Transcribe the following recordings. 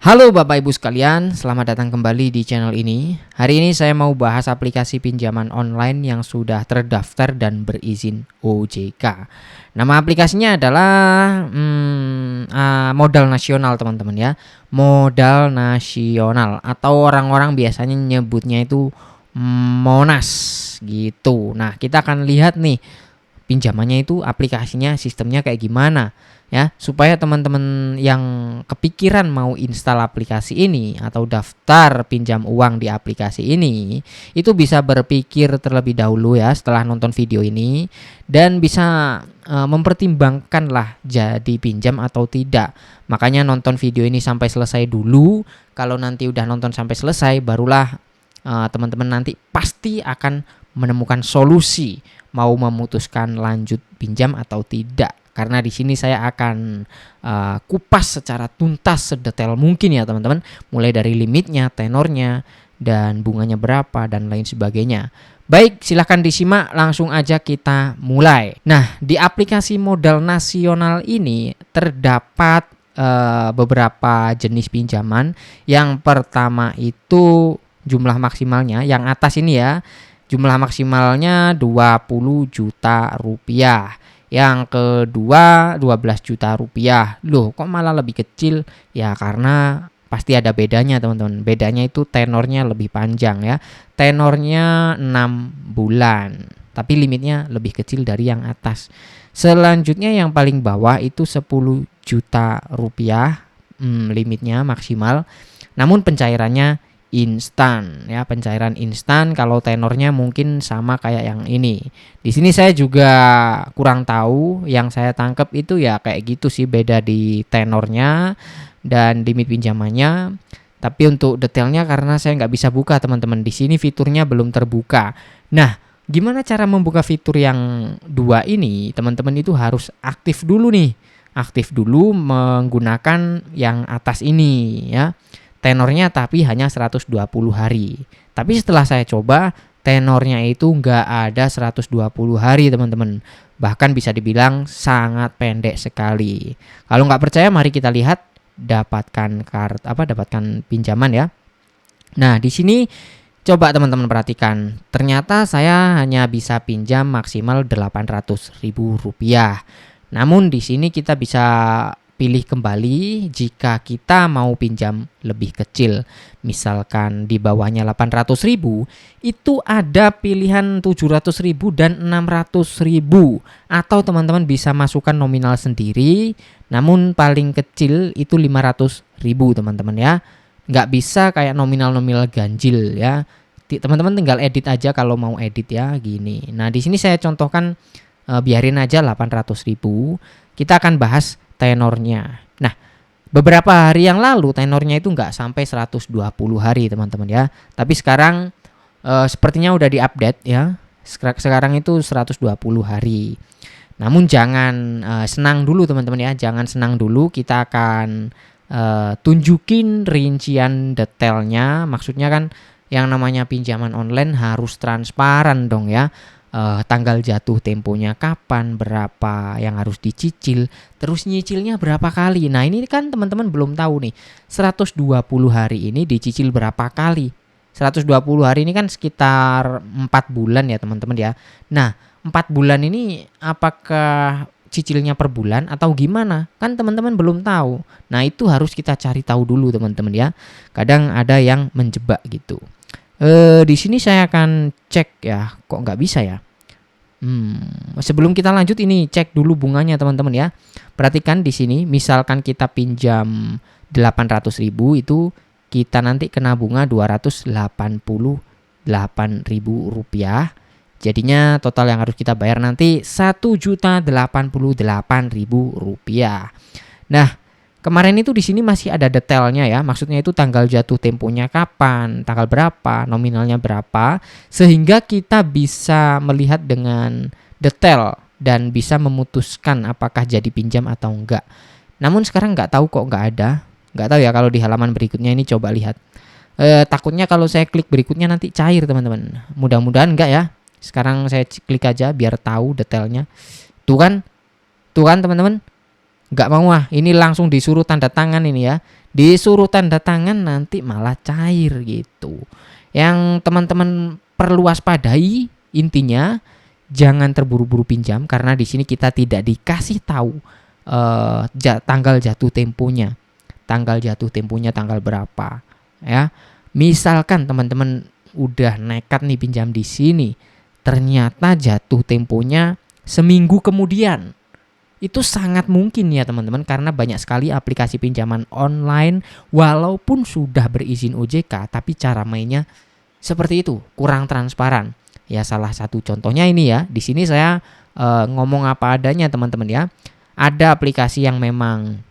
Halo Bapak Ibu sekalian, selamat datang kembali di channel ini. Hari ini saya mau bahas aplikasi pinjaman online yang sudah terdaftar dan berizin OJK. Nama aplikasinya adalah Modal Nasional teman-teman ya. Modal Nasional atau orang-orang biasanya nyebutnya itu Monas gitu. Nah, kita akan lihat nih pinjamannya itu aplikasinya sistemnya kayak gimana ya, supaya teman-teman yang kepikiran mau install aplikasi ini atau daftar pinjam uang di aplikasi ini itu bisa berpikir terlebih dahulu ya setelah nonton video ini, dan bisa mempertimbangkan lah jadi pinjam atau tidak. Makanya nonton video ini sampai selesai dulu. Kalau nanti udah nonton sampai selesai barulah teman-teman nanti pasti akan menemukan solusi mau memutuskan lanjut pinjam atau tidak. Karena di sini saya akan kupas secara tuntas sedetail mungkin ya teman-teman, mulai dari limitnya, tenornya, dan bunganya berapa dan lain sebagainya. Baik, silahkan disimak, langsung aja kita mulai. Nah, di aplikasi Modal Nasional ini terdapat beberapa jenis pinjaman. Yang pertama itu jumlah maksimalnya, yang atas ini ya, jumlah maksimalnya 20 juta rupiah. Yang kedua 12 juta rupiah. Loh, kok malah lebih kecil? Ya karena pasti ada bedanya teman-teman. Bedanya itu tenornya lebih panjang ya. Tenornya 6 bulan. Tapi limitnya lebih kecil dari yang atas. Selanjutnya yang paling bawah itu 10 juta rupiah limitnya maksimal. Namun pencairannya instan ya, pencairan instan. Kalau tenornya mungkin sama kayak yang ini. Di sini saya juga kurang tahu, yang saya tangkap itu ya kayak gitu sih, beda di tenornya dan limit pinjamannya. Tapi untuk detailnya karena saya nggak bisa buka teman-teman, di sini fiturnya belum terbuka. Nah, gimana cara membuka fitur yang dua ini? Teman-teman itu harus aktif dulu nih, aktif dulu menggunakan yang atas ini ya. Tenornya tapi hanya 120 hari. Tapi setelah saya coba, tenornya itu nggak ada 120 hari teman-teman. Bahkan bisa dibilang sangat pendek sekali. Kalau nggak percaya, mari kita lihat dapatkan dapatkan pinjaman ya. Nah, di sini coba teman-teman perhatikan. Ternyata saya hanya bisa pinjam maksimal 800.000 rupiah. Namun di sini kita bisa pilih kembali jika kita mau pinjam lebih kecil. Misalkan di bawahnya 800.000 itu ada pilihan 700.000 dan 600.000. Atau teman-teman bisa masukkan nominal sendiri, namun paling kecil itu 500.000 teman-teman ya. Nggak bisa kayak nominal-nominal ganjil ya. Teman-teman tinggal edit aja kalau mau edit ya gini. Nah, di sini saya contohkan biarin aja 800.000. Kita akan bahas tenornya. Nah, beberapa hari yang lalu tenornya itu nggak sampai 120 hari teman-teman ya. Tapi sekarang sepertinya udah diupdate ya. Sekarang itu 120 hari. Namun jangan senang dulu teman-teman ya. Jangan senang dulu, kita akan tunjukin rincian detailnya. Maksudnya kan yang namanya pinjaman online harus transparan dong ya. Tanggal jatuh temponya kapan, berapa yang harus dicicil, terus nyicilnya berapa kali. Nah, ini kan teman-teman belum tahu nih, 120 hari ini dicicil berapa kali. 120 hari ini kan sekitar 4 bulan ya teman-teman ya. Nah, 4 bulan ini apakah cicilnya per bulan atau gimana? Kan teman-teman belum tahu. Nah, itu harus kita cari tahu dulu teman-teman ya. Kadang ada yang menjebak gitu. Di sini saya akan cek ya, kok nggak bisa ya. Sebelum kita lanjut ini cek dulu bunganya teman-teman ya. Perhatikan di sini, misalkan kita pinjam 800.000 itu kita nanti kena bunga 288.000 rupiah. Jadinya total yang harus kita bayar nanti 1.088.000 rupiah. Nah, kemarin itu di sini masih ada detailnya ya, maksudnya itu tanggal jatuh temponya kapan, tanggal berapa, nominalnya berapa, sehingga kita bisa melihat dengan detail dan bisa memutuskan apakah jadi pinjam atau enggak. Namun sekarang nggak tahu kok nggak tahu ya kalau di halaman berikutnya ini coba lihat. Takutnya kalau saya klik berikutnya nanti cair teman-teman. Mudah-mudahan enggak ya. Sekarang saya klik aja biar tahu detailnya. Tuh kan teman-teman. Nggak mau ini langsung disuruh tanda tangan ini ya. Disuruh tanda tangan nanti malah cair gitu. Yang teman-teman perlu waspadai intinya jangan terburu-buru pinjam karena di sini kita tidak dikasih tahu tanggal jatuh temponya. Tanggal jatuh temponya tanggal berapa ya. Misalkan teman-teman udah nekat nih pinjam di sini, ternyata jatuh temponya seminggu kemudian. Itu sangat mungkin ya teman-teman karena banyak sekali aplikasi pinjaman online walaupun sudah berizin OJK tapi cara mainnya seperti itu, kurang transparan. Ya salah satu contohnya ini ya. Di sini saya ngomong apa adanya teman-teman ya. Ada aplikasi yang memang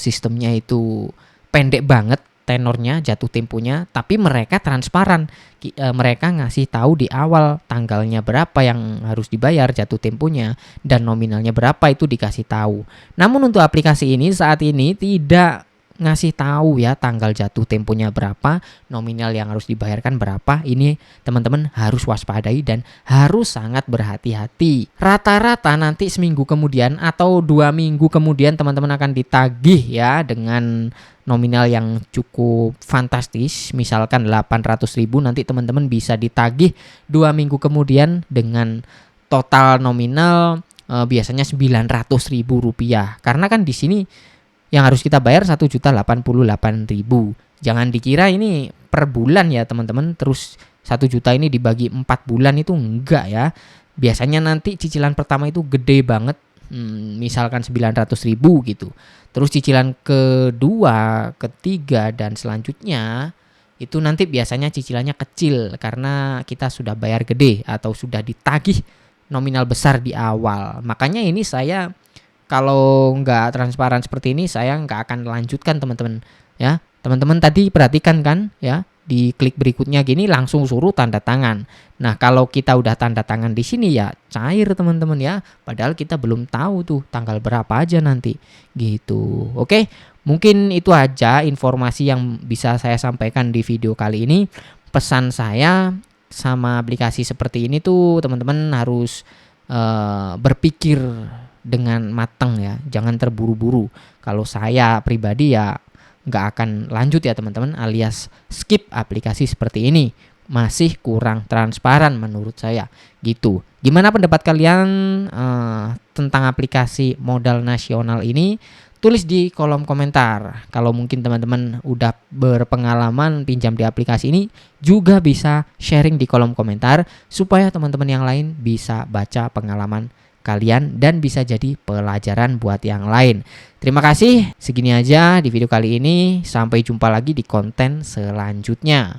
sistemnya itu pendek banget tenornya, jatuh temponya, tapi mereka transparan. Mereka ngasih tahu di awal tanggalnya berapa yang harus dibayar, jatuh temponya, dan nominalnya berapa itu dikasih tahu. Namun untuk aplikasi ini saat ini tidak ngasih tahu ya tanggal jatuh temponya berapa, nominal yang harus dibayarkan berapa. Ini teman-teman harus waspadai dan harus sangat berhati-hati. Rata-rata nanti seminggu kemudian atau 2 minggu kemudian teman-teman akan ditagih ya dengan nominal yang cukup fantastis. Misalkan 800.000 nanti teman-teman bisa ditagih 2 minggu kemudian dengan total nominal biasanya Rp900.000. Karena kan di sini yang harus kita bayar 1.088.000. Jangan dikira ini per bulan ya teman-teman, terus 1 juta ini dibagi 4 bulan itu enggak ya. Biasanya nanti cicilan pertama itu gede banget, misalkan 900.000 gitu. Terus cicilan kedua, ketiga dan selanjutnya itu nanti biasanya cicilannya kecil karena kita sudah bayar gede atau sudah ditagih nominal besar di awal. Makanya ini saya kalau nggak transparan seperti ini saya nggak akan lanjutkan teman-teman ya. Teman-teman tadi perhatikan kan ya, di klik berikutnya gini langsung suruh tanda tangan. Nah kalau kita udah tanda tangan di sini ya cair teman-teman ya, padahal kita belum tahu tuh tanggal berapa aja nanti gitu. Oke, mungkin itu aja informasi yang bisa saya sampaikan di video kali ini. Pesan saya sama aplikasi seperti ini tuh teman-teman harus berpikir dengan matang ya, jangan terburu-buru. Kalau saya pribadi ya nggak akan lanjut ya teman-teman, alias skip aplikasi seperti ini. Masih kurang transparan menurut saya gitu. Gimana pendapat kalian tentang aplikasi modal nasional ini? Tulis di kolom komentar. Kalau mungkin teman-teman udah berpengalaman pinjam di aplikasi ini juga bisa sharing di kolom komentar supaya teman-teman yang lain bisa baca pengalaman kalian dan bisa jadi pelajaran buat yang lain. Terima kasih, segini aja di video kali ini. Sampai jumpa lagi di konten selanjutnya.